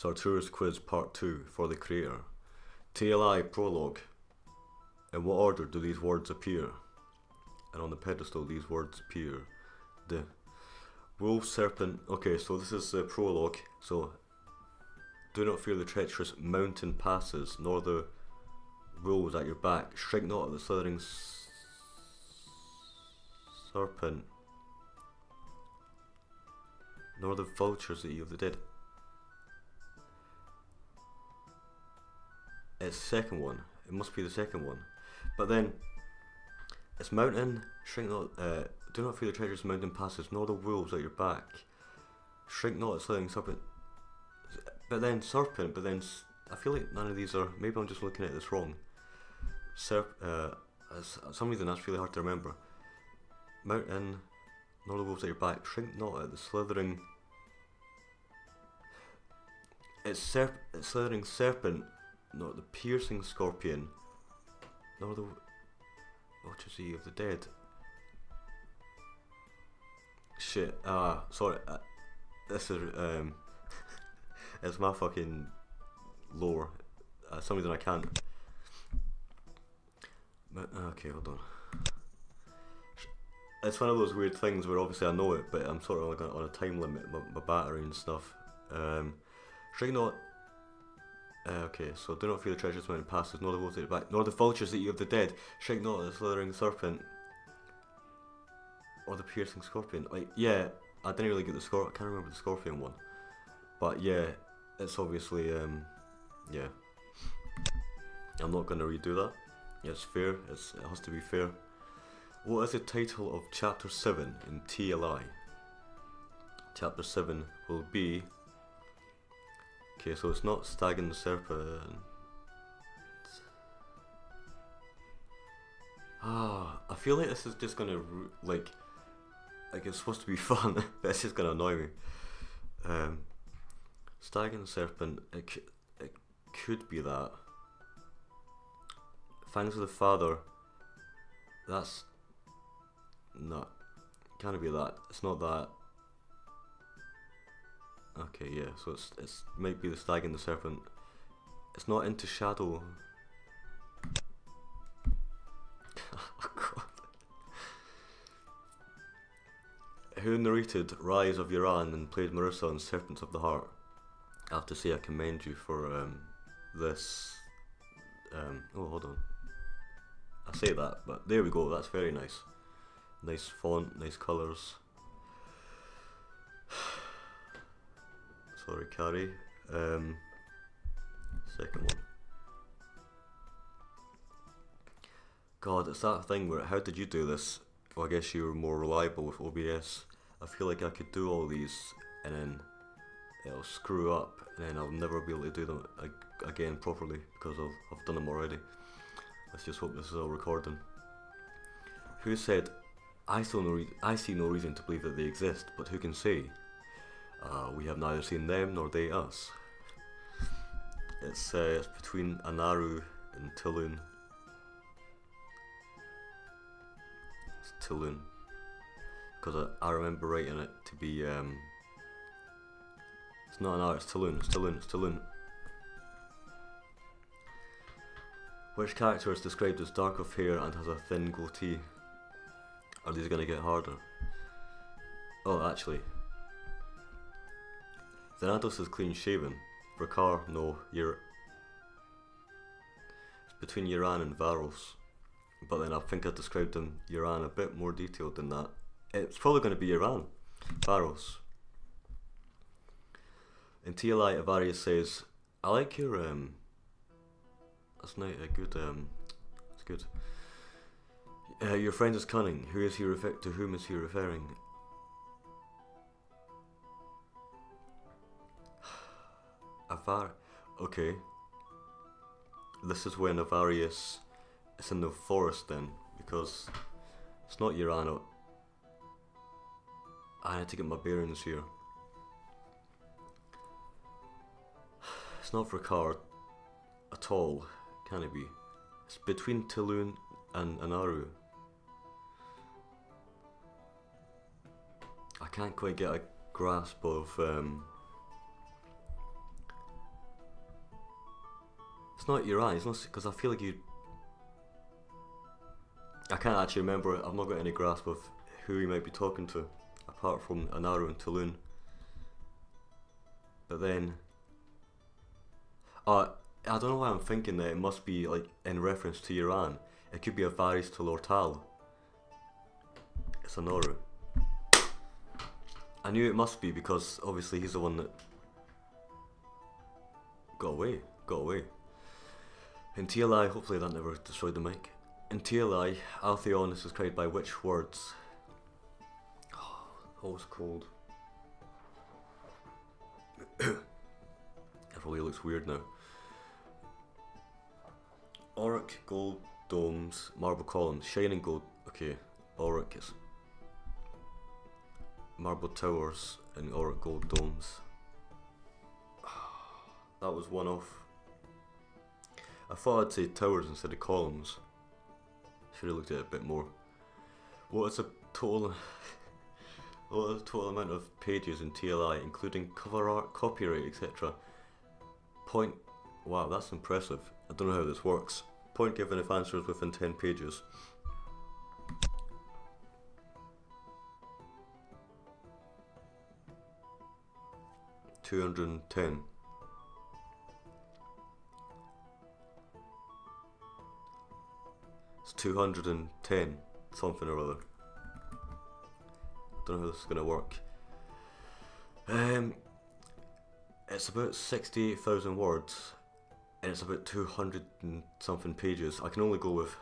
Sarturus Quiz Part 2 for the creator. TLI Prologue. In what order do these words appear? And on the pedestal these words appear. The wolf, serpent. Okay, so this is the prologue. So, do not fear the treacherous mountain passes, nor the wolves at your back. Shrink not at the slithering serpent, nor the vultures that eat of the dead. It's the second one. It must be the second one. But then, it's mountain, shrink not, do not fear the treacherous mountain passes, nor the wolves at your back. Shrink not at slithering serpent. But then serpent, I feel like none of these are, maybe I'm just looking at this wrong. For some reason that's really hard to remember. Mountain, nor the wolves at your back. Shrink not at the slithering. It's slithering serpent, not the piercing scorpion, nor the vultures eat of the dead. Shit. Sorry. This is it's my fucking lore. Some reason I can't. But okay, hold on. It's one of those weird things where obviously I know it, but I'm sort of like on a time limit, my battery and stuff. Shrink not. Okay, so do not fear the treacherous mountain passes, nor the wolves at your back, nor the vultures that eat of the dead. Shrink not at the slithering serpent, or the piercing scorpion. Like, yeah, I didn't really get the scorpion. I can't remember the scorpion one, but yeah, it's obviously yeah. I'm not gonna redo that. It's fair. It has to be fair. What is the title of Chapter 7 in TLI? Chapter 7 will be. Okay, so it's not Stag and the Serpent. I feel like this is just gonna like it's supposed to be fun, but it's just gonna annoy me. Stag and the Serpent. It could be that. Fangs of the Father. That's not. Can't be that. It's not that. Okay, yeah. So it's might be the Stag and the Serpent. It's not Into Shadow. Oh God. Who narrated Rise of Iran and played Marissa on Serpents of the Heart? I have to say I commend you for this. Oh, hold on. I say that, but there we go. That's very nice. Nice font, nice colours. Sorry, Carrie. Second one. God, it's that thing where, how did you do this? Well, I guess you were more reliable with OBS. I feel like I could do all these and then it'll screw up and then I'll never be able to do them again properly because I've done them already. Let's just hope this is all recording. Who said, I see no reason to believe that they exist, but who can say? We have neither seen them nor they us. It's between Anaru and Tulun. It's Tulun. Because I remember writing it to be, it's not Anaru, it's Tulun, it's Tulun, it's Tulun. Which character is described as dark of hair and has a thin goatee? Are these going to get harder? Oh, actually. Thanatos is clean shaven. Brakar, no. It's between Yaran and Varos. But then I think I described Yaran a bit more detailed than that. It's probably going to be Yaran. Varos. In TLI, Avarius says, I like your, that's not a good, it's good. Your friend is cunning. Who is he to whom is he referring? Okay. This is when Avarius is in the forest then, because it's not Urano. I need to get my bearings here. It's not Vrakar at all, can it be? It's between Tulun and Anaru. I can't quite get a grasp of it's not Iran. It's not, because I feel like you. I can't actually remember. I've not got any grasp of who he might be talking to, apart from Anaru and Tulun. But then, I don't know why I'm thinking that it must be like in reference to Iran. It could be a Varys to Lortal. It's Anaru. I knew it must be because obviously he's the one that got away. In TLI, hopefully that never destroyed the mic. In TLI, Altheon is described by which words? Oh, it's cold. It probably looks weird now. Auric, gold domes, marble columns, shining gold. Okay, Auric is marble towers and Auric gold domes. That was one off. I thought I'd say towers instead of columns. Should have looked at it a bit more. What is the total amount of pages in TLI, including cover art, copyright, etc.? Point. Wow, that's impressive. I don't know how this works. Point given if answers within 10 pages. $210. It's 210 something or other. Don't know how this is gonna work. It's about 68,000 words, and it's about 200 and something pages. I can only go with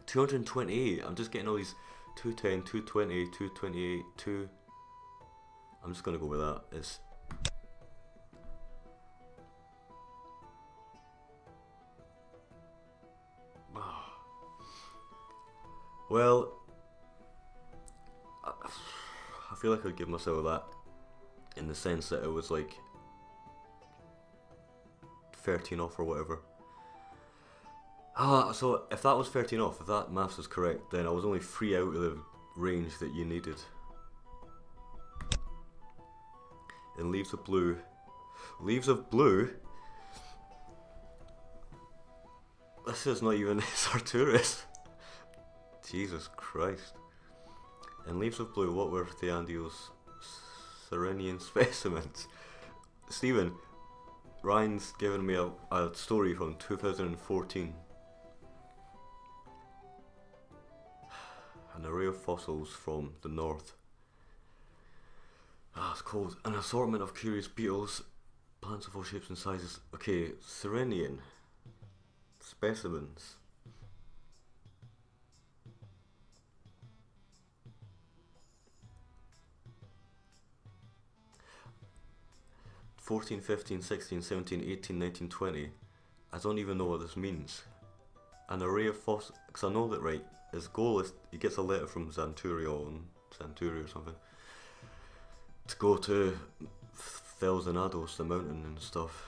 228. I'm just getting all these 210, 220, 228, 2. I'm just gonna go with that. It's well, I feel like I'd give myself that in the sense that it was like 13 off or whatever. So if that was 13 off, if that maths is correct, then I was only 3 out of the range that you needed. And Leaves of Blue. Leaves of Blue? This is not even Sarturus. Jesus Christ. In Leaves of Blue, what were Theandiel's Serenian specimens? Stephen, Ryan's given me a story from 2014. An array of fossils from the north. It's cold. An assortment of curious beetles, plants of all shapes and sizes. Okay, Serenian specimens. '14, 15, 16, 17, 18, 19, 20. I don't even know what this means. An array of fossils, because I know that, right, his goal is, he gets a letter from Xanturi or something, to go to Thelzanados, the mountain and stuff.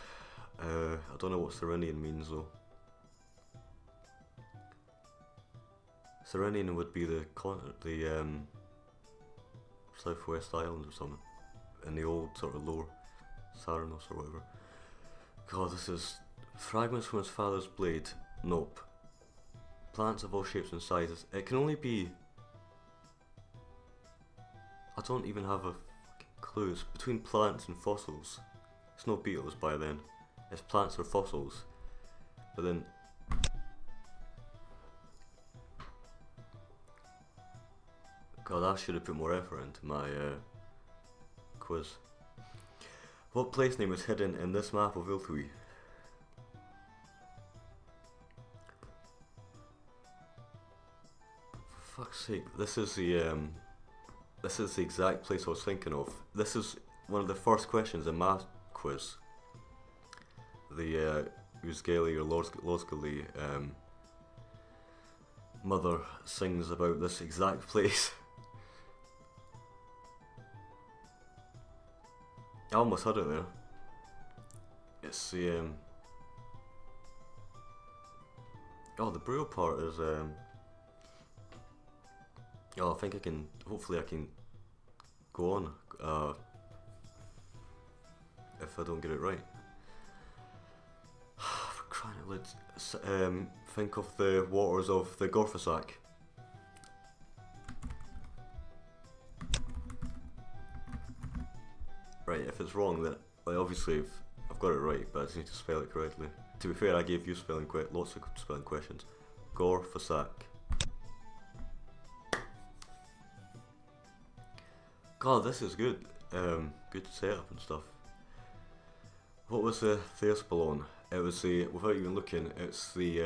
I don't know what Serenian means though. Serenian would be the southwest island or something, in the old sort of lore. Sarturus or whatever. God, this is fragments from his father's blade. Nope. Plants of all shapes and sizes. It can only be. I don't even have a fucking clue. It's between plants and fossils. It's no beetles by then. It's plants or fossils. But then. God, I should have put more effort into my quiz. What place name is hidden in this map of Ulthui? For fuck's sake, this is the exact place I was thinking of. This is one of the first questions in my quiz. The Uzgali or Losgali mother sings about this exact place. I almost had it there. It's the oh, the brew part is oh, I think I can, hopefully I can go on if I don't get it right. let's think of the waters of the Gorfasak. Right, if it's wrong, then obviously I've got it right, but I just need to spell it correctly. To be fair, I gave you lots of spelling questions. Gorfasak. God, this is good. Good setup and stuff. What was the Theospalon? It was the, without even looking, it's the,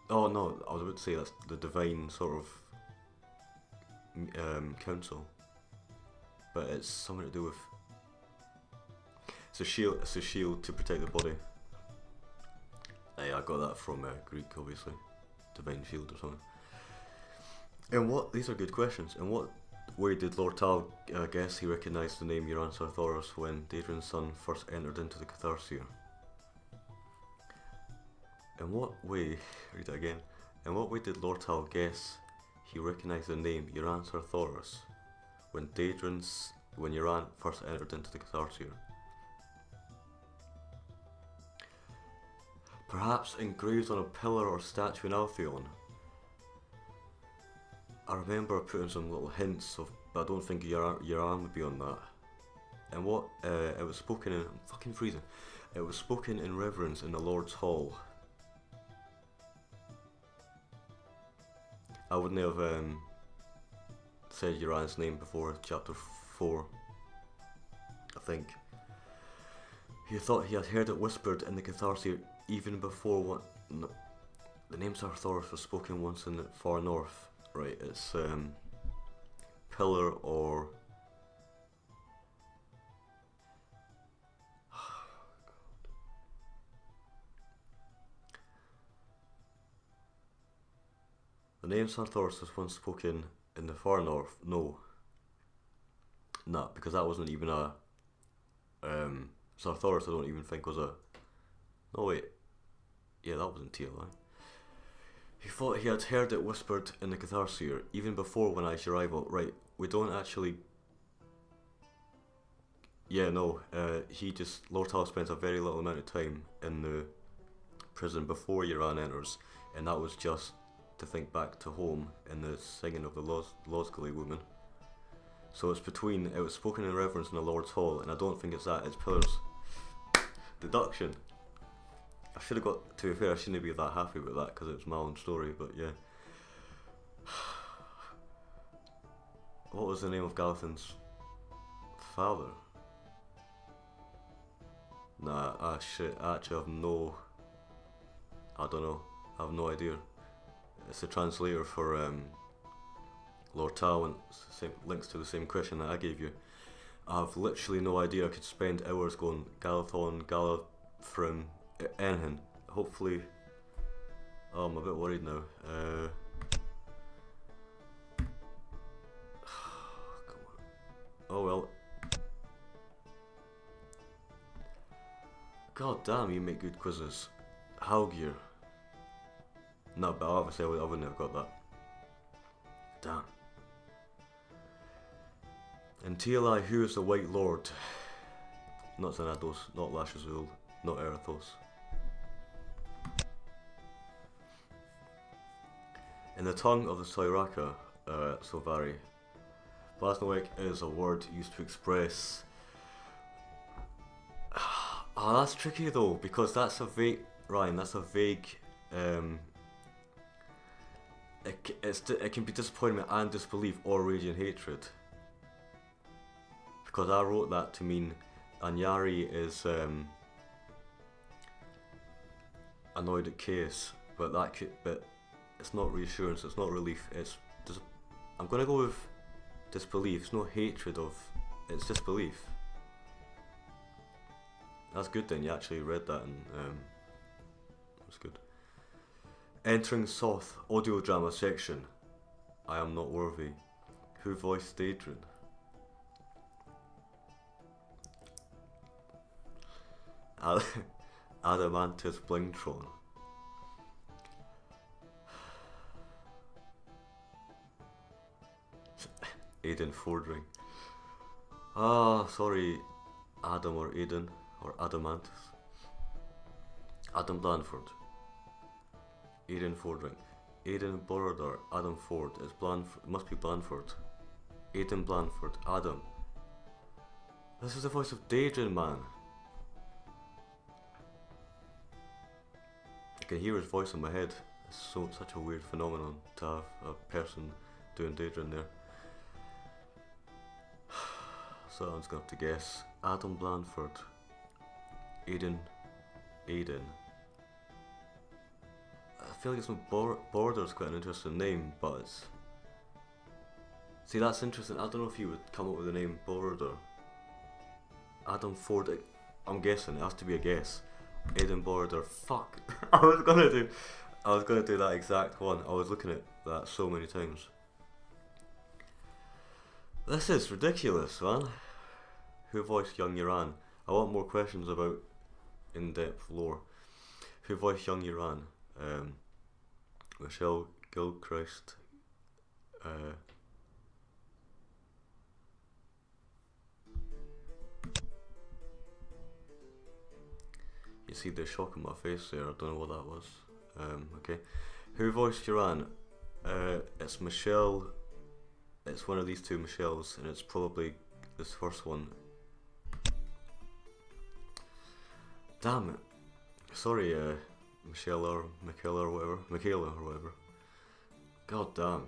oh no, I was about to say that's the divine sort of council. But it's something to do with, it's a shield to protect the body. Hey, I got that from Greek, obviously. Divine shield or something. And what, these are good questions. In what way did Lord Tal guess he recognised the name Uran Sarturus when Daedrin's son first entered into the Catharsia? In what way, read it again. In what way did Lord Tal guess he recognised the name Uran Sarturus when Uran first entered into the Catharsia? Perhaps engraved on a pillar or statue in Altheon. I remember putting some little hints of, but I don't think Uran would be on that. And what, it was spoken in, I'm fucking freezing. It was spoken in reverence in the Lord's Hall. I wouldn't have said Uran's name before chapter 4, I think. He thought he had heard it whispered in the Catharsia even before what, no, the name Sarturus was spoken once in the far north. Right, it's pillar or the name Sarturus was once spoken in the far north. No, because that wasn't even a Sarturus. I don't even think was a. No wait, yeah, that wasn't TLI. He thought he had heard it whispered in the Catharsia even before One Eye's arrival. Right, we don't actually. Yeah, no. Lord Tal spent a very little amount of time in the prison before Uran enters, and that was just to think back to home in the singing of the Losgally woman. So it was spoken in reverence in the Lord's Hall, and I don't think it's that. It's pillars. Deduction. I should have got, to be fair, I shouldn't be that happy with that because it was my own story, but yeah. What was the name of Galathan's father? Nah, shit, I actually have no, I don't know, I have no idea. It's a translator for Lord Tal, and links to the same question that I gave you. I have literally no idea. I could spend hours going Galathon, Galathrim, anything. Hopefully, oh, I'm a bit worried now. Come on. Oh well. God damn, you make good quizzes. Halgir. No, but obviously I wouldn't have got that. Damn. In TLI, who is the White Lord? Not Xanados, not Lashazul, not Erithos. In the tongue of the Soiraka, Sovari, Blasnowick is a word used to express. Ah, that's tricky though, because that's a vague. Ryan, that's a vague. It can be disappointment and disbelief or raging hatred. Because I wrote that to mean Anyari is annoyed at chaos, but it's not reassurance, it's not relief, I'm gonna go with disbelief. It's no hatred of, it's disbelief. That's good then, you actually read that and that's good. Entering Soth audio drama section. I am not worthy. Who voiced Daedrin? Adamantus Blingtron. Aiden Fordring. Ah, sorry, Adam or Aiden or Adamantus. Adam Blanford. Aidan Fordring. Aidan Border. Adam Ford. It's Blanford. It must be Blanford. Aidan Blanford. Adam. This is the voice of Daedrin, man. I can hear his voice in my head. It's such a weird phenomenon to have a person doing Daedrin there. So I'm just gonna have to guess. Adam Blanford. Aidan. I feel like it's Border's quite an interesting name, but it's... See, that's interesting. I don't know if you would come up with the name Border. Adam Ford. I'm guessing. It has to be a guess. Aidan Border. Fuck. I was gonna do that exact one. I was looking at that so many times. This is ridiculous, man. Who voiced young Uran? I want more questions about in-depth lore. Who voiced young Uran? Michelle Gilchrist. You see the shock on my face there. I don't know what that was. Okay. Who voiced Uran? It's Michelle. It's one of these two Michelles, and it's probably this first one. Damn it. Sorry, Michelle or Michaela or whatever. Michaela or whatever. God damn.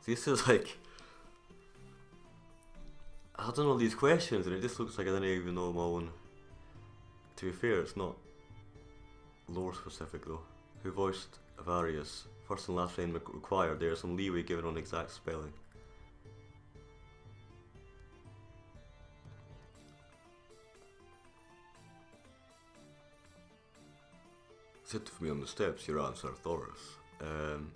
This is like... I don't know these questions, and it just looks like I didn't even know my own. To be fair, it's not lore specific though. Who voiced Various? First and last name required. There is some leeway given on exact spelling. Sit with me on the steps, your answer, Sarturus. And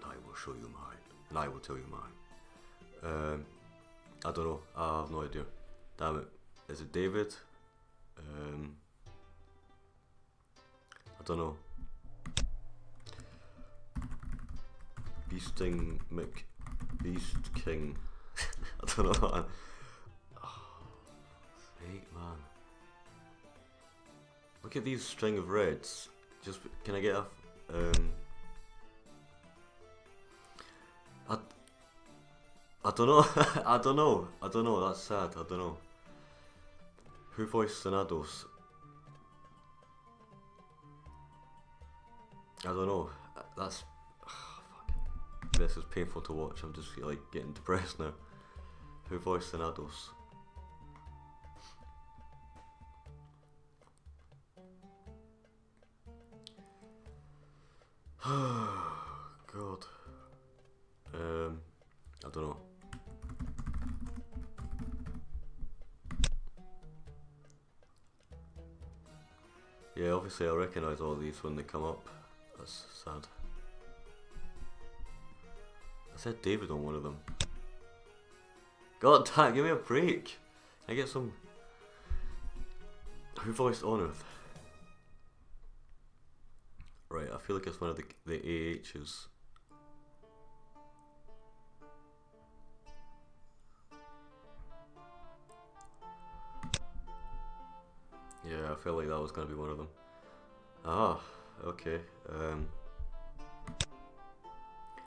I will show you mine. And I will tell you mine. I don't know. I have no idea. Damn it. Is it David? I don't know. Beast King. I don't know. Oh, sake, man. Look at these string of reds. Just can I get a I don't know. I don't know. That's sad. I don't know. Who voiced Thanatos? I don't know. That's fuck. This is painful to watch. I'm just like getting depressed now. Who voiced Thanatos? God. I don't know. Yeah, obviously I recognise all these when they come up. That's sad. I said David on one of them. God damn, give me a break. Can I get some... Who voiced Honourth? Right, I feel like it's one of the AHs. Yeah, I felt like that was going to be one of them. Ah, okay.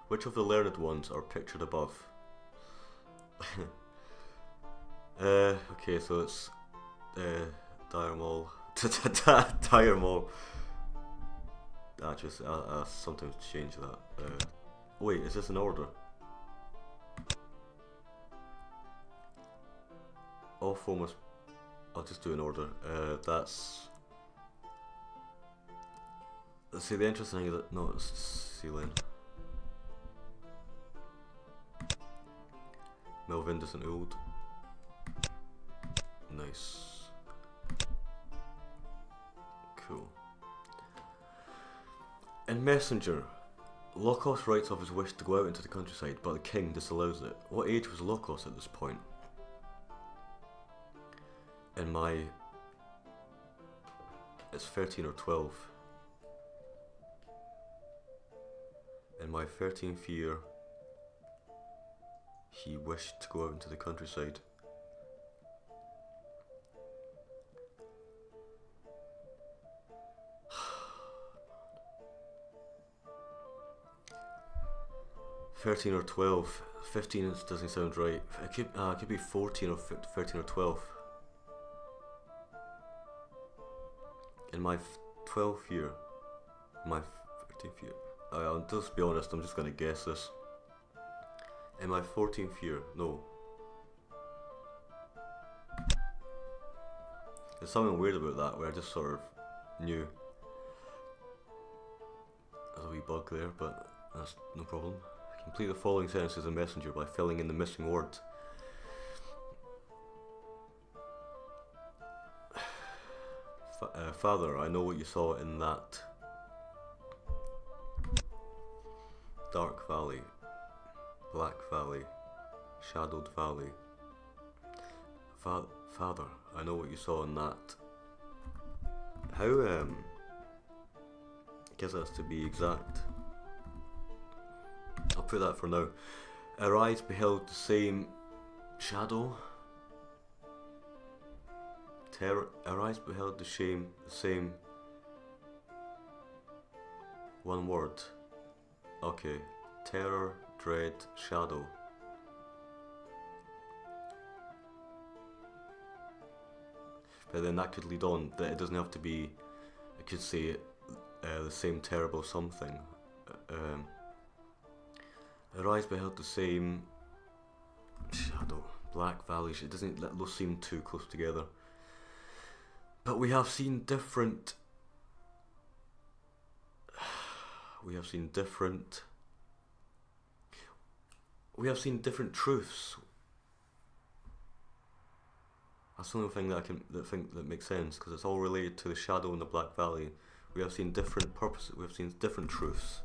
Which of the learned ones are pictured above? Okay, so it's Diarmol. Diarmol. I sometimes change that. Wait, is this an order? All foremost. I'll just do an order. That's... Let's see, the interesting thing is that... No, it's Sealine. Melvindus and Old. Nice. Cool. In Messenger, Lokos writes of his wish to go out into the countryside, but the king disallows it. What age was Lokos at this point? In my... It's 13 or 12. In my 13th year, he wished to go out into the countryside. 13 or 12. 15 doesn't sound right. It could be 14 or 13 or 12. In my 12th year, my 13th year. I'll just be honest. I'm just gonna guess this. In my 14th year, no. There's something weird about that where I just sort of knew. There's a wee bug there, but that's no problem. Complete the following sentence as a messenger by filling in the missing words. Father, I know what you saw in that dark valley, black valley, shadowed valley. Father, I know what you saw in that. How, I guess that's to be exact. I'll put that for now. Our eyes beheld the same shadow. Our eyes beheld the same. One word. Okay. Terror, dread, shadow. But then that could lead on that it doesn't have to be. I could say the same terrible something. Our eyes beheld the same shadow, black valley. It doesn't let those seem too close together. But we have seen different. We have seen different truths. That's the only thing that I can that makes sense, because it's all related to the shadow in the Black Valley. We have seen different purposes. We have seen different truths.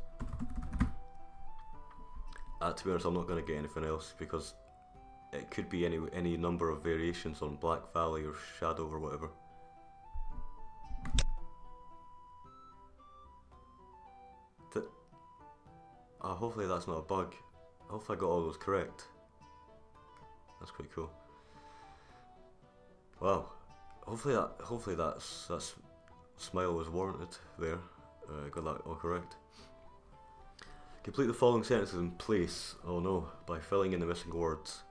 To be honest, I'm not going to get anything else because it could be any number of variations on Black Valley or shadow or whatever. Hopefully that's not a bug. Hopefully I got all those correct. That's quite cool. Wow. Hopefully that smile was warranted there. Got that all correct. Complete the following sentences in place. Oh no, by filling in the missing words.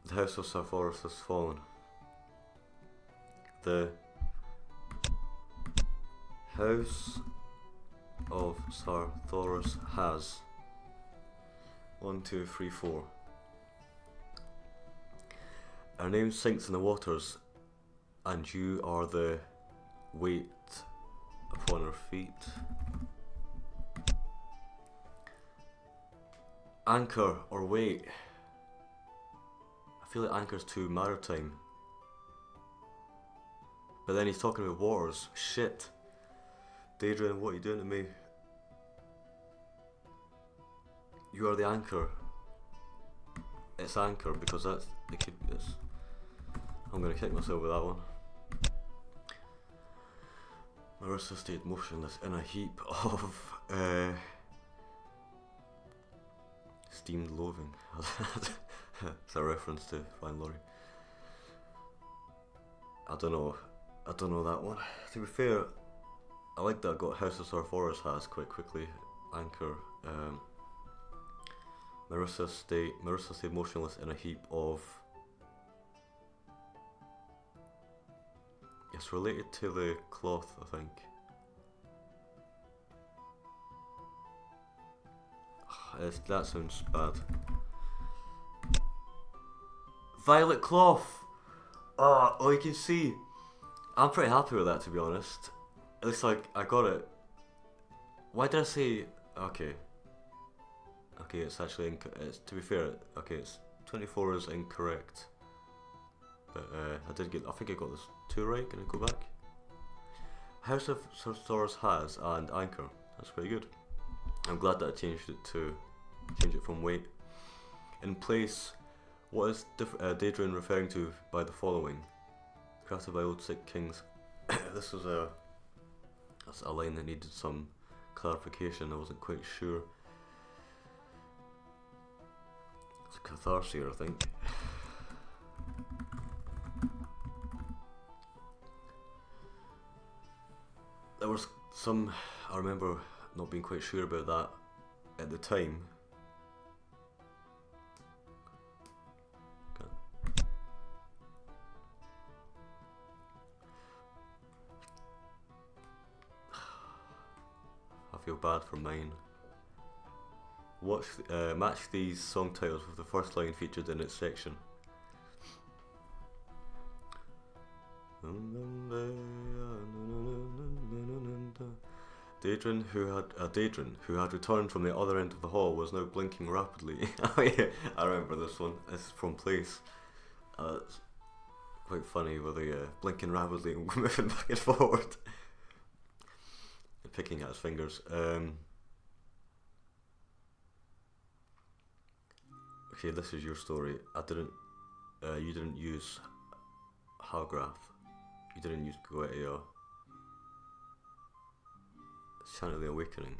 The house of Sarturus has fallen. The house of Sarturus has 1, 2, 3, 4. Our name sinks in the waters, and you are the weight upon our feet. Anchor or weight. I feel like anchor's too maritime. But then he's talking about waters. Shit. Daedrin, what are you doing to me? You are the anchor. It's anchor because that's I'm gonna kick myself with that one. Marissa stayed motionless in a heap of steamed loathing. It's a reference to Fine Laurie. I don't know that one. To be fair, I like that I got House of Sarturus has quite quickly. Anchor. Marissa stayed motionless in a heap of. It's related to the cloth, I think. That sounds bad. Violet cloth! Oh, you can see. I'm pretty happy with that, to be honest. At least I got it. Why did I say... Okay, it's actually... to be fair, okay, it's 24 is incorrect. But I think I got this 2 right. Can I go back? House of Sarturus has and anchor. That's pretty good. I'm glad that I changed it from weight. In place, what is Daedrin referring to by the following? Crafted by old sick kings. This was that's a line that needed some clarification. I wasn't quite sure. It's a catharsis, I think. there was some, I remember not being quite sure about that at the time. I feel bad for mine. Match these song titles with the first line featured in its section. Daedrin, who had returned from the other end of the hall, was now blinking rapidly. Oh yeah, I remember this one. It's from Place. It's quite funny with the blinking rapidly and moving back and forward, and picking at his fingers. Okay, this is your story. You didn't use Halgrath. You didn't use Goetia. Chant of the Awakening.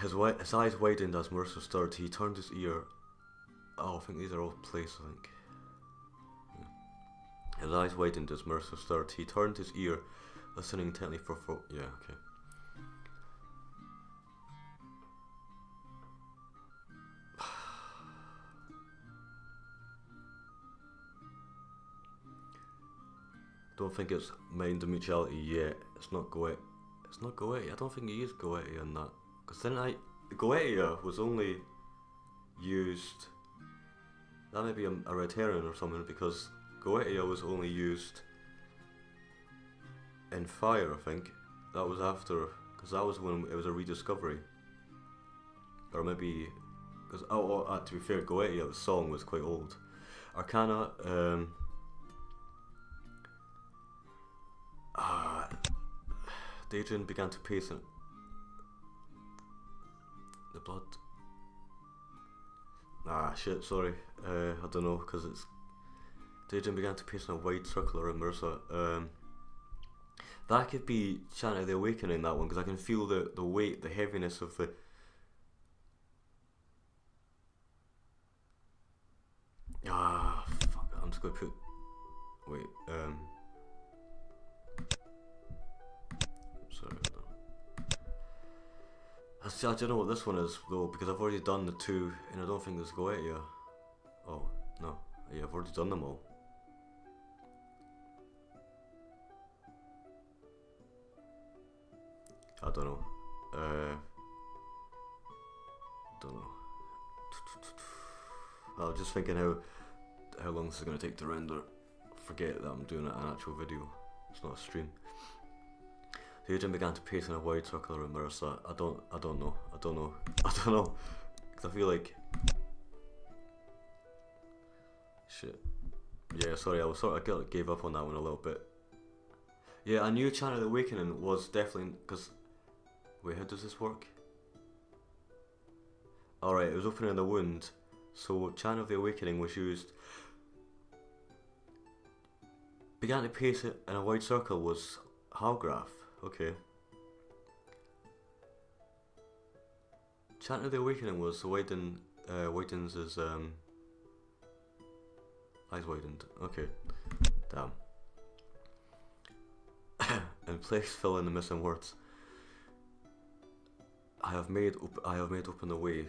His eyes widened as Mercer stirred. He turned his ear. Oh, I think these are all Place, I think. Yeah. His eyes widened as Mercer stirred. He turned his ear, listening intently for. Yeah, okay. Don't think it's Mind of Mutuality yet. It's not Goetia. It's not Goetia. I don't think he used Goetia in that. Because then Goetia was only used. That may be a red herring or something, because Goetia was only used in Fire, I think. That was after, because that was when it was a rediscovery. Or maybe, because to be fair, Goetia, the song was quite old. Arcana, Daedrin began to pace in the blood. Shit, sorry. I don't know, because it's Daedrin began to pace in a wide circle around Mercer. That could be Chant of the Awakening, that one, because I can feel the weight, the heaviness of the. Fuck. I'm just going to put. Wait, sorry. I don't know what this one is though, because I've already done the two, and I don't think there's Goetia. Oh no, yeah, I've already done them all. I don't know. Don't know. I was just thinking how long this is going to take to render. Forget that I'm doing an actual video. It's not a stream. The agent began to pace in a wide circle around Mercer. I don't know. Because I feel like. Shit. Yeah, sorry, I gave up on that one a little bit. Yeah, I knew Chant of the Awakening was definitely. Because. Wait, how does this work? Alright, it was opening the wound. So, Chant of the Awakening was used. Began to pace it in a wide circle was Halgraf. Okay. Chant of the Awakening was widens his eyes widened. Okay. Damn. And Place fill in the missing words. I have made open the way. He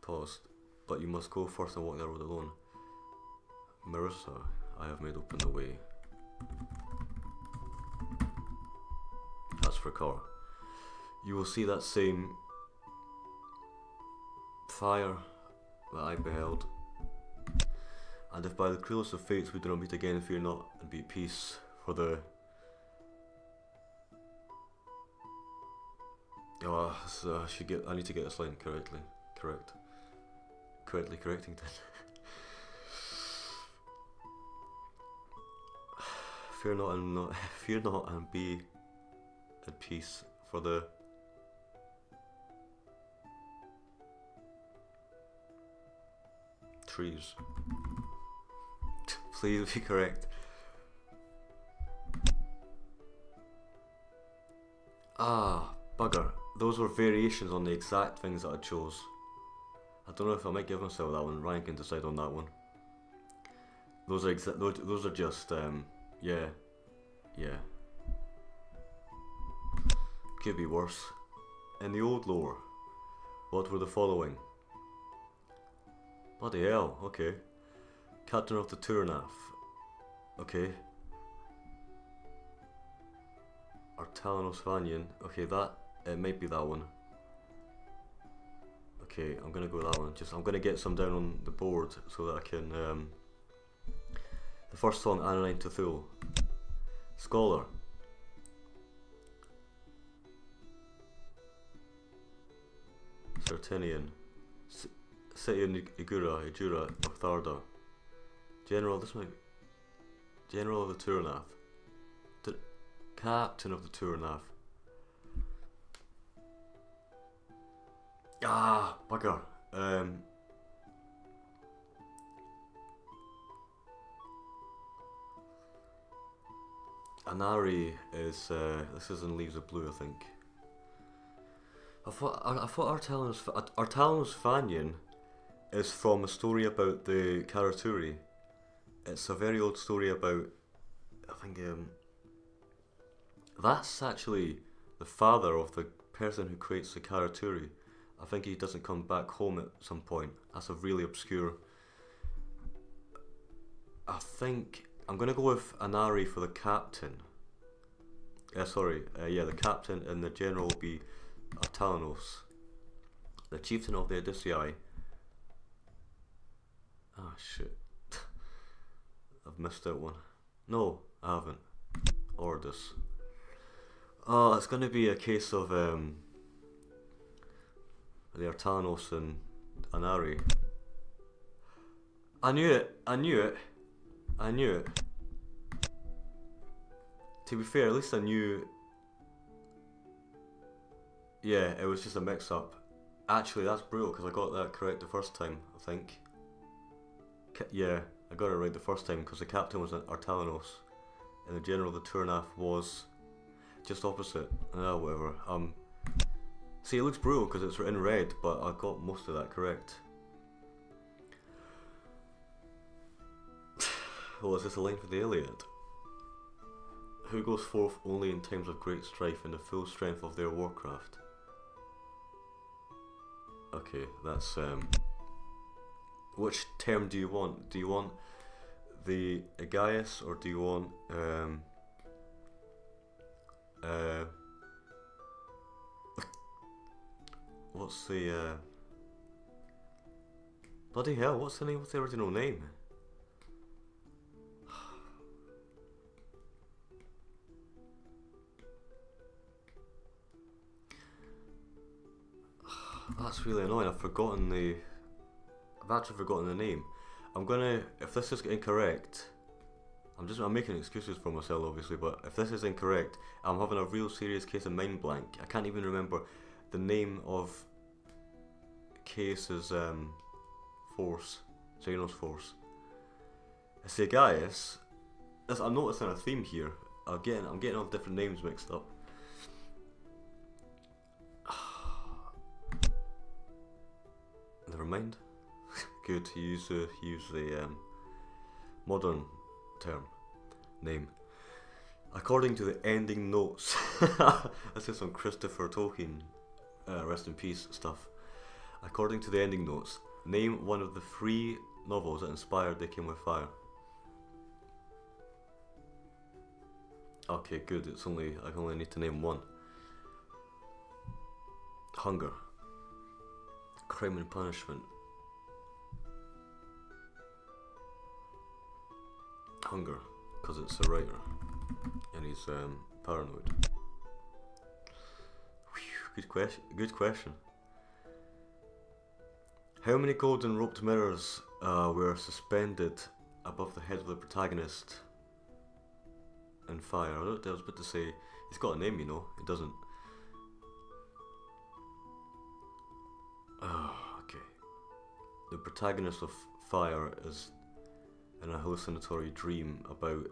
paused. But you must go first and walk the road alone. Marissa, I have made open the way. That's for Cor. You will see that same fire that I beheld. And if by the cruelest of fates we do not meet again, fear not, and be at peace, for the. Oh, I need to get this line correctly correcting that. Fear not and be at peace, for the. Trees. Please be correct. Bugger. Those were variations on the exact things that I chose. I don't know if I might give myself that one. Ryan can decide on that one. Those are just yeah. Yeah. Could be worse. In the old lore, what were the following? Bloody hell, okay. Captain of the Turnaf. Okay. Artalanos Vanyan. Okay, it might be that one. Okay, I'm gonna go with that one. I'm gonna get some down on the board so that I can, the first song, Anodyne Cthulhu. Scholar. Sartinian. City of Ijura, Otharda. General, this might be General of the Turnaf. Captain of the Turnaf. Ah, bugger. Anari is, this is in Leaves of Blue, I think. I thought Artalanus Vanyan is from a story about the Karaturi. It's a very old story about, I think, that's actually the father of the person who creates the Karaturi. I think he doesn't come back home at some point. That's a really obscure. I think I'm gonna go with Anari for the captain. Yeah, the captain, and the general will be Artalanus, the chieftain of the Odyssei. Ah, shit. I've missed out one. No, I haven't. Ordus. Oh, it's gonna be a case of the Artalanus and Anari. I knew it. To be fair, at least I knew. Yeah, it was just a mix-up. Actually, that's brutal because I got that correct the first time, I think. Yeah, I got it right the first time because the captain was Artalanus and the general of the Turnaf was just opposite. Whatever. See, it looks brutal because it's in red, but I got most of that correct. Oh, is this a line for the Iliad? Who goes forth only in times of great strife in the full strength of their warcraft? Okay, that's which term do you want? Do you want the Aegias or do you want what's the bloody hell, what's the name? What's the original name? That's really annoying. I've actually forgotten the name. I'm gonna, if this is incorrect, I'm making excuses for myself obviously, but if this is incorrect, I'm having a real serious case of mind blank. I can't even remember the name of Case's force, Xenos force. It's the Gaius. I'm noticing a theme here. I'm getting all different names mixed up. Never mind. Good to use the modern term name. According to the ending notes, this is some Christopher Tolkien, rest in peace stuff. According to the ending notes, name one of the 3 novels that inspired They Came With Fire. Okay, good. I only need to name one. Hunger. Crime and Punishment. Hunger, because it's a writer and he's paranoid. Whew, good question. How many golden roped mirrors were suspended above the head of the protagonist in Fire? I was about to say, he's got a name, you know, it doesn't. Okay. The protagonist of Fire is in a hallucinatory dream about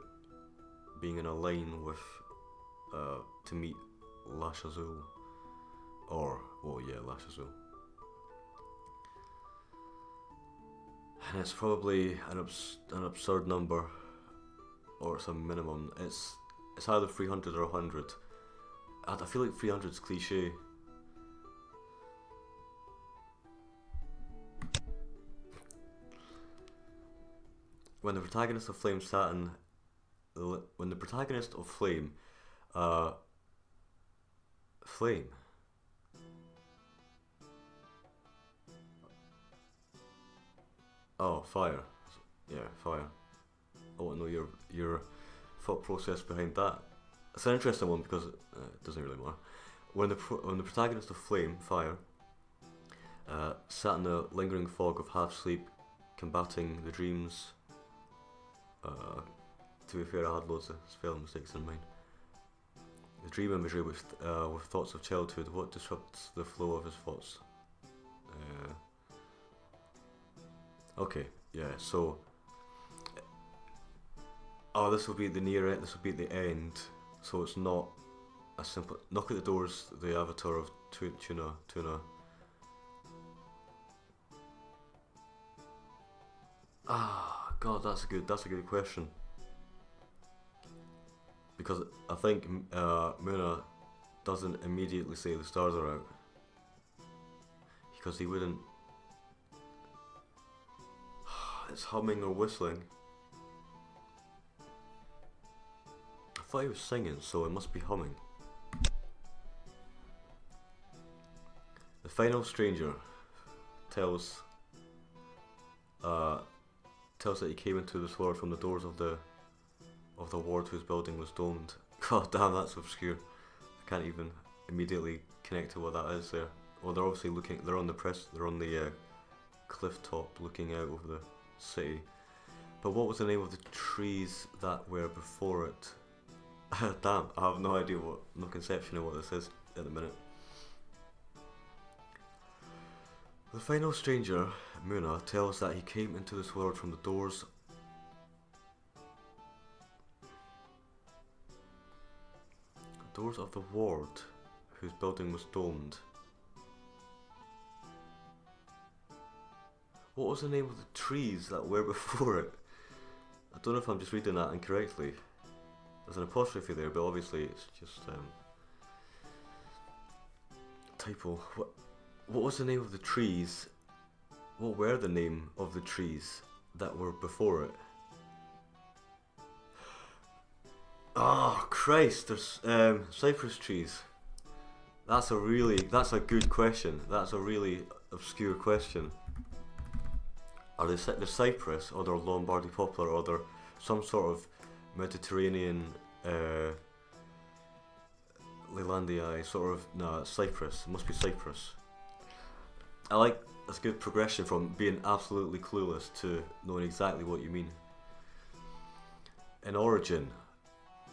being in a line with, to meet Lash Azul. Lash Azul. And it's probably an absurd number, or it's a minimum. It's either 300 or 100. I feel like 300 is cliche. When the protagonist of Flame sat in... When the protagonist of Flame... Flame? Oh, fire. Yeah, fire. I want to know your thought process behind that. It's an interesting one because it doesn't really matter. When the protagonist of Flame, fire, sat in the lingering fog of half sleep, combating the dreams. To be fair, I had loads of spelling mistakes in mind. The dream imagery with thoughts of childhood. What disrupts the flow of his thoughts? Okay, yeah. So, this will be the near end. This will be the end. So it's not a simple knock at the doors. The avatar of Tuna. God, that's a good question. Because I think Muna doesn't immediately say the stars are out. Because he wouldn't. It's humming or whistling. I thought he was singing, so it must be humming. The final stranger tells that he came into this world from the doors of the ward whose building was domed. God damn, that's obscure. I can't even immediately connect to what that is there. Well, they're obviously looking. They're on the cliff top, looking out over the city. But what was the name of the trees that were before it? Damn, I have no idea no conception of what this is at the minute. The final stranger, Muna, tells that he came into this world from the doors of the ward whose building was domed. What was the name of the trees that were before it? I don't know if I'm just reading that incorrectly. There's an apostrophe there, but obviously it's just typo. What was the name of the trees? What were the name of the trees that were before it? Oh Christ! There's cypress trees. That's a good question. That's a really obscure question. Are they cypress, or they're Lombardy poplar, or they're some sort of Mediterranean Leylandii sort of? No, it's cypress. It must be cypress. I like that's good progression from being absolutely clueless to knowing exactly what you mean. In origin,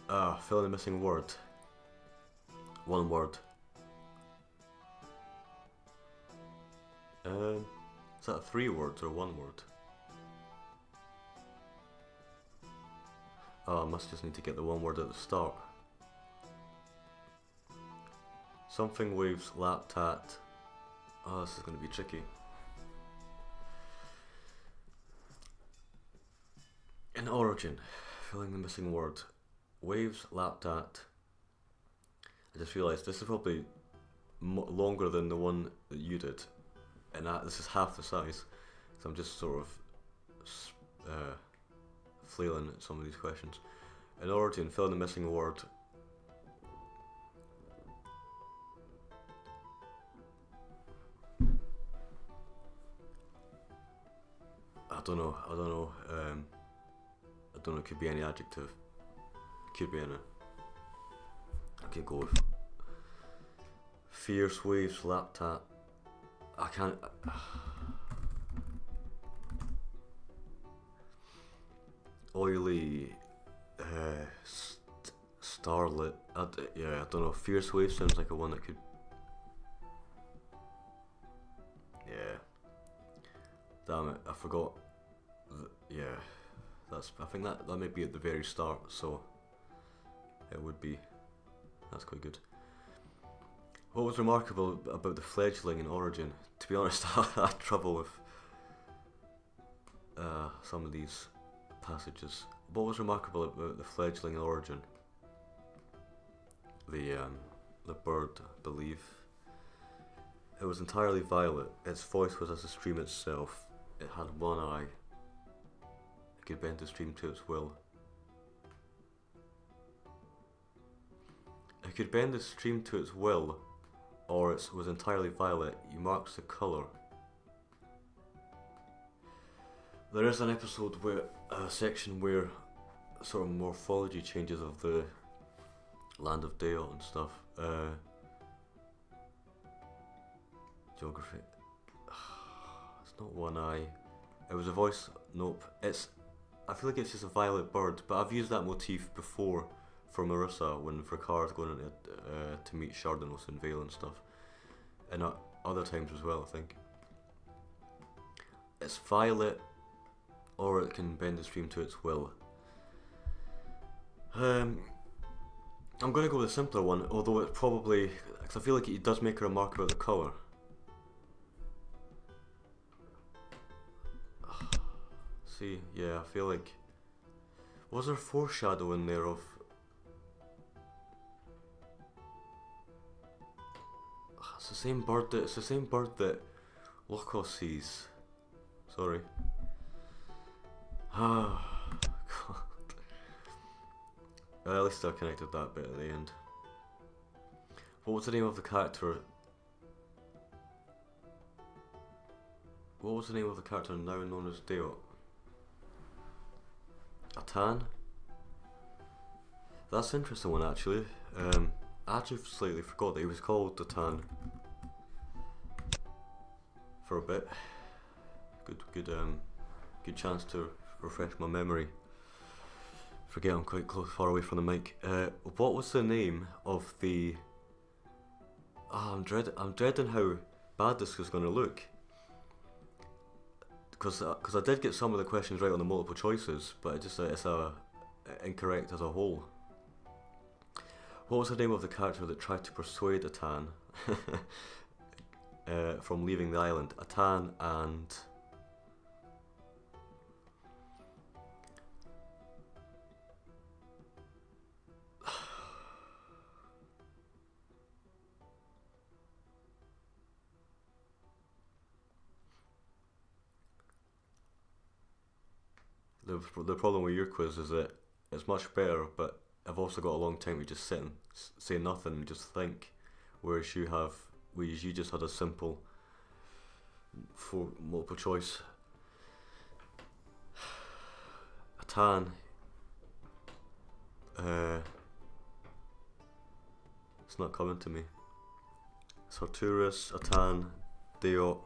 fill in the missing word. One word. Is that 3 words or 1 word? I must just need to get the 1 word at the start. Something waves lap tat. Oh, this is going to be tricky. In origin, filling the missing word. Waves lapped at. I just realised this is probably longer than the one that you did, and this is half the size. So I'm just sort of flailing at some of these questions. In origin, fill in the missing word. I don't know. It could be any adjective. Could be any. I could go with fierce waves, lap tap. I can't. Oily, starlit. Yeah, I don't know. Fierce waves sounds like a one that could. Yeah. Damn it! I forgot. Yeah, I think that might be at the very start. So. It would be. That's quite good. What was remarkable about the fledgling in origin? To be honest, I had trouble with some of these passages. What was remarkable about the fledgling in origin? the bird, I believe. It was entirely violet. Its voice was as the stream itself. It had one eye. It could bend the stream to its will. It could bend the stream to its will, or it was entirely violet. You marked the colour. There is an episode where, a section where sort of morphology changes of the land of Dale and stuff. Geography. It's not one eye. It was a voice. Nope. I feel like it's just a violet bird, but I've used that motif before for Marissa when Ricard's going to meet Chardonnay in Vale and stuff, and other times as well. I think it's violet, or it can bend the stream to its will. I'm going to go with a simpler one, although it probably, because I feel like it does make a remark about the colour. See, yeah, I feel like, was there foreshadowing there of, it's the same bird that Loco sees. Sorry. Ah, God. At least I connected that bit at the end. What was the name of the character? What was the name of the character now known as Deo? Atan? That's an interesting one actually. I actually slightly forgot that he was called Atan for a bit. Good chance to refresh my memory. Forget I'm quite far away from the mic. What was the name of the? I'm dreading how bad this is going to look. Because I did get some of the questions right on the multiple choices, but it's incorrect as a whole. What was the name of the character that tried to persuade Atan from leaving the island? Atan and the problem with your quiz is that it's much better, but I've also got a long time to just sit and say nothing and just think, whereas you just had a simple for multiple choice. Atan. It's not coming to me. Sarturus, Atan, Deo.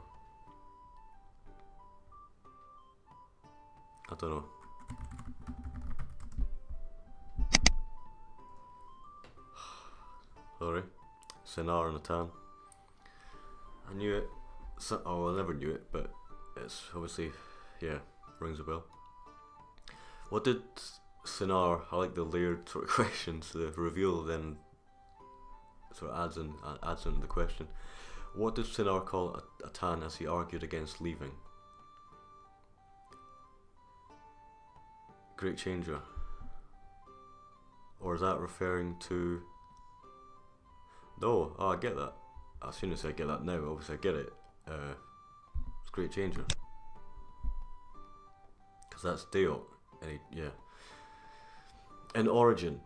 I don't know. Sorry. Sinar and Atan. I knew it. Oh, I never knew it, but it's obviously, yeah, rings a bell. What did Sinar, I like the layered sort of questions, the reveal then sort of adds into the question. What did Sinar call Atan as he argued against leaving? Great changer. Or is that referring to? No, I get that. As soon as I get that now, obviously I get it. It's great changer. Because that's Deo. Yeah. In Origin,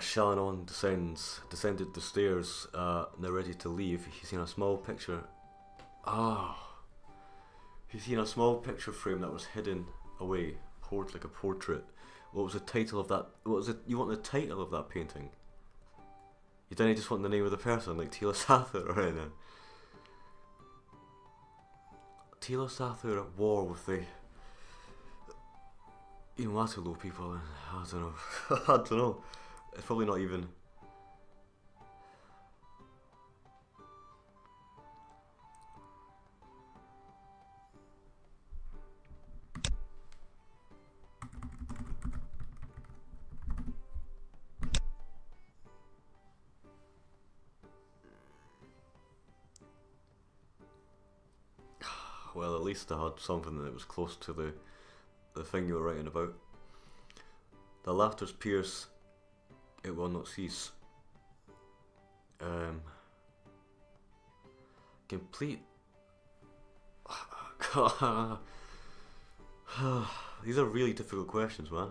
Shannon descended the stairs, now ready to leave. He's seen a small picture. He's seen a small picture frame that was hidden away. Like a portrait. What was the title of that? What was it? You want the title of that painting? You didn't just want the name of the person, like Tila Sathur or anything. Tila Sathur at war with the Iwatulu people. I don't know. I don't know. It's probably not even. Well, at least I had something that was close to the thing you were writing about. The laughters pierce, it will not cease. Complete. These are really difficult questions, man.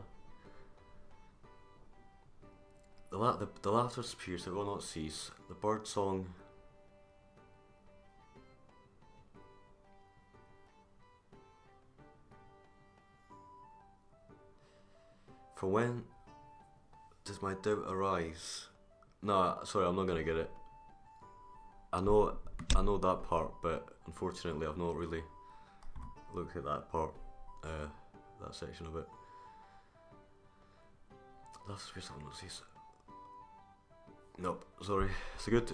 The laughter spears that will not cease. The bird song. For when does my doubt arise? No, sorry, I'm not gonna get it. I know that part, but unfortunately I've not really looked at that part, that section of it. That's the space I will not cease. Nope, sorry. It's a good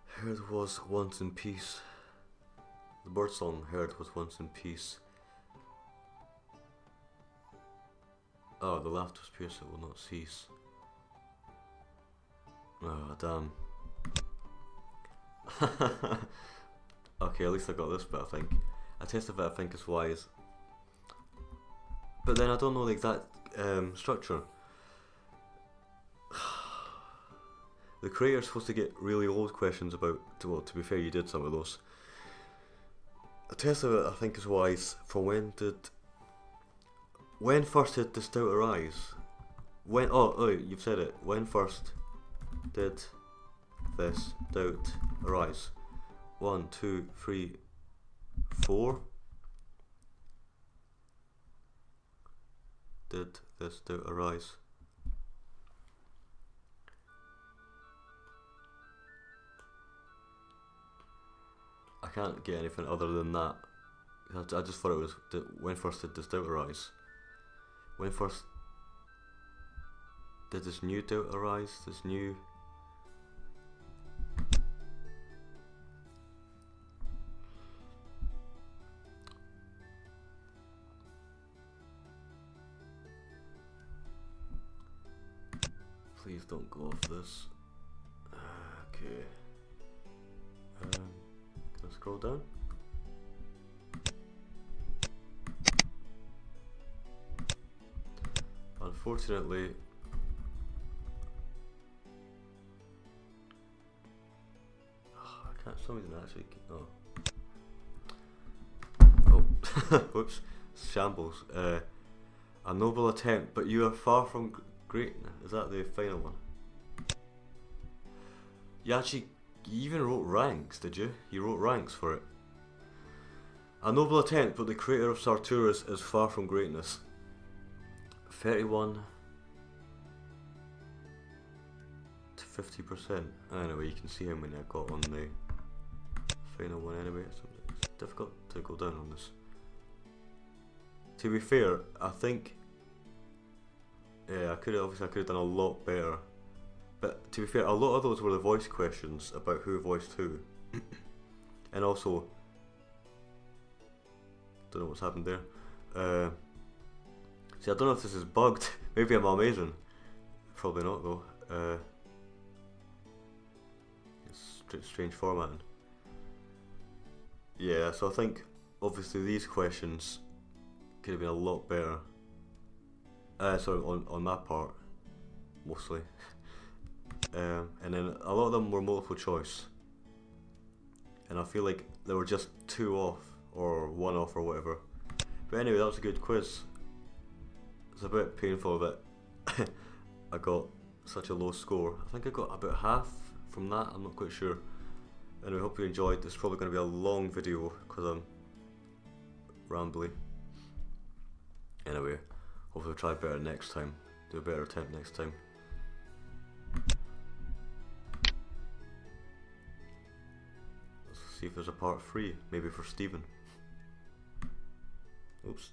Heard was once in peace. The bird song heard was once in peace. Oh, the laughter's pierce it will not cease. Oh, damn. Okay, at least I got this bit, I think. I tested it, I think is wise. But then I don't know the exact structure. The creator's supposed to get really old questions about, well, to be fair, you did some of those. A test of it, I think, is wise. For when first did this doubt arise? Oh, you've said it. When first did this doubt arise? 1, 2, 3, 4. Did this doubt arise? I can't get anything other than that. I just thought it was when first did this doubt arise? When first did this new doubt arise? This new. Please don't go off this. Okay. Can I scroll down? Unfortunately, I can't. Something actually. Oh, whoops! Shambles. A noble attempt, but you are far from great. Is that the final one? You even wrote ranks, did you? You wrote ranks for it. A noble attempt, but the creator of Sarturus is far from greatness. 31 to 50%. Anyway, you can see how many I got on the final one anyway. It's difficult to go down on this. To be fair, I think I could have done a lot better. But to be fair, a lot of those were the voice questions about who voiced who. And also, don't know what's happened there. See, I don't know if this is bugged. Maybe I'm amazing. Probably not though. It's strange formatting. Yeah, so I think obviously these questions could have been a lot better. Sorry, on my part, mostly. And then a lot of them were multiple choice. And I feel like they were just 2 off, or 1 off, or whatever. But anyway, that was a good quiz. It's a bit painful that I got such a low score. I think I got about half from that, I'm not quite sure. Anyway, hope you enjoyed. This is probably going to be a long video because I'm rambly. Anyway, hopefully I'll try better next time. Do a better attempt next time. Let's see if there's a part 3, maybe for Stephen. Oops.